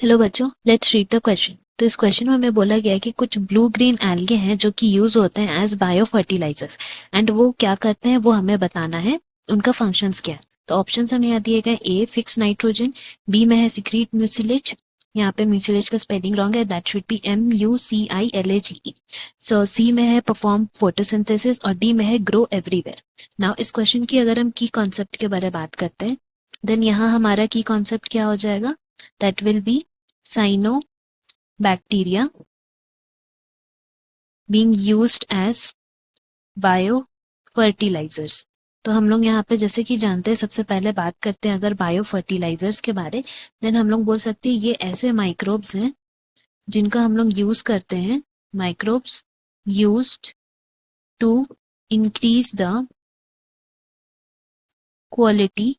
Hello बच्चों, let's read the question. तो इस क्वेश्चन में हमें बोला गया है कि कुछ ब्लू ग्रीन एल्गे हैं जो कि यूज होते हैं एज बायो फर्टिलाइजर्स एंड वो क्या करते हैं वो हमें बताना है, उनका फंक्शंस क्या है। तो ऑप्शंस हमें यहाँ दिए गए, ए फिक्स नाइट्रोजन, बी में है सिक्रीट म्यूसिलेज, यहाँ पे म्यूसिलेज का स्पेलिंग रॉन्ग है, दैट शुड बी MUCILAGE। सो सी में है परफॉर्म फोटोसिंथेसिस और डी में है ग्रो एवरीवेयर। नाउ इस क्वेश्चन की अगर हम की कॉन्सेप्ट के बारे में बात करते हैं, देन यहाँ हमारा की कॉन्सेप्ट क्या हो जाएगा, that will be cyanobacteria being used as biofertilizers। तो हम लोग यहाँ पे जैसे कि जानते हैं, सबसे पहले बात करते हैं अगर बायो फर्टिलाइजर्स के बारे, देन हम लोग बोल सकते हैं ये ऐसे माइक्रोब्स हैं जिनका हम लोग यूज करते हैं, microbes used to increase the quality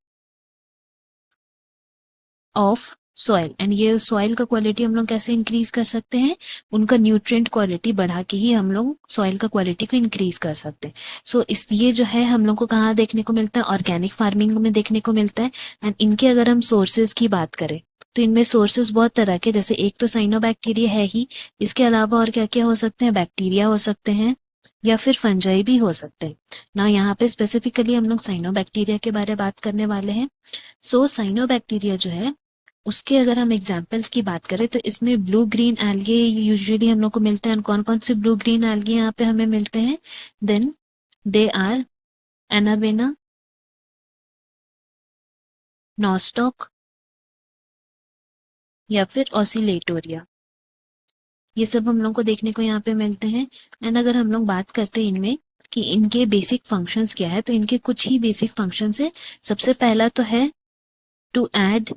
of soil. And ये सॉइल का क्वालिटी हम लोग कैसे इंक्रीज कर सकते हैं, उनका न्यूट्रिएंट क्वालिटी बढ़ा के ही हम लोग सॉइल का क्वालिटी को इंक्रीज कर सकते हैं। सो इस ये जो है हम लोग को कहाँ देखने को मिलता है, ऑर्गेनिक फार्मिंग में देखने को मिलता है। एंड इनके अगर हम सोर्सेज की बात करें तो इनमें सोर्सेज बहुत तरह के, जैसे एक तो साइनोबैक्टीरिया है ही, इसके अलावा और क्या क्या हो सकते हैं, बैक्टीरिया हो सकते हैं या फिर फंजाई भी हो सकते हैं ना। यहाँ पे स्पेसिफिकली हम लोग साइनोबैक्टीरिया के बारे में बात करने वाले हैं। सो साइनोबैक्टीरिया जो है उसके अगर हम एग्जाम्पल्स की बात करें तो इसमें ब्लू ग्रीन एल्गे यूजुअली हम लोग को मिलते हैं। कौन कौन से ब्लू ग्रीन एल्गे यहाँ पे हमें मिलते हैं, then they are Anabaena, Nostoc या फिर ऑसिलेटोरिया, ये सब हम लोग को देखने को यहाँ पे मिलते हैं। एंड अगर हम लोग बात करते हैं इनमें कि इनके बेसिक फंक्शंस क्या है, तो इनके कुछ ही बेसिक फंक्शंस है। सबसे पहला तो है to add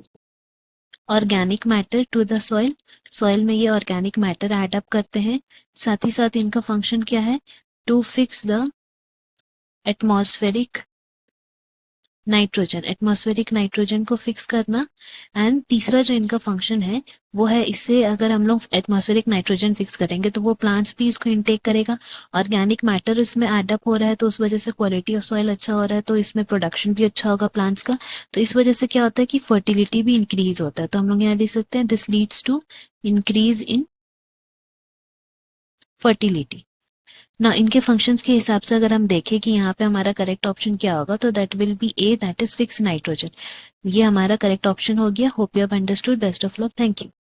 organic matter to the soil, soil में ये ऑर्गेनिक मैटर ऐड अप करते हैं। साथ ही साथ इनका फंक्शन क्या है, to fix the atmospheric nitrogen, atmospheric nitrogen को फिक्स करना। एंड तीसरा जो इनका फंक्शन है वो है, इससे अगर हम लोग एटमॉस्फेरिक नाइट्रोजन फिक्स करेंगे तो वो प्लांट्स भी इसको इनटेक करेगा। ऑर्गेनिक मैटर इसमें एडअप हो रहा है तो उस वजह से क्वालिटी ऑफ सॉइल अच्छा हो रहा है, तो इसमें प्रोडक्शन भी अच्छा होगा प्लांट्स का। तो इस वजह से क्या होता है कि फर्टिलिटी भी इंक्रीज होता है। तो हम लोग यहाँ लिख सकते हैं, this leads to increase in fertility. ना इनके फंक्शंस के हिसाब से अगर हम देखें कि यहाँ पे हमारा करेक्ट ऑप्शन क्या होगा, तो that will be A, that is fix nitrogen. ये हमारा करेक्ट ऑप्शन हो गया। Hope you have understood. Best of luck. Thank you.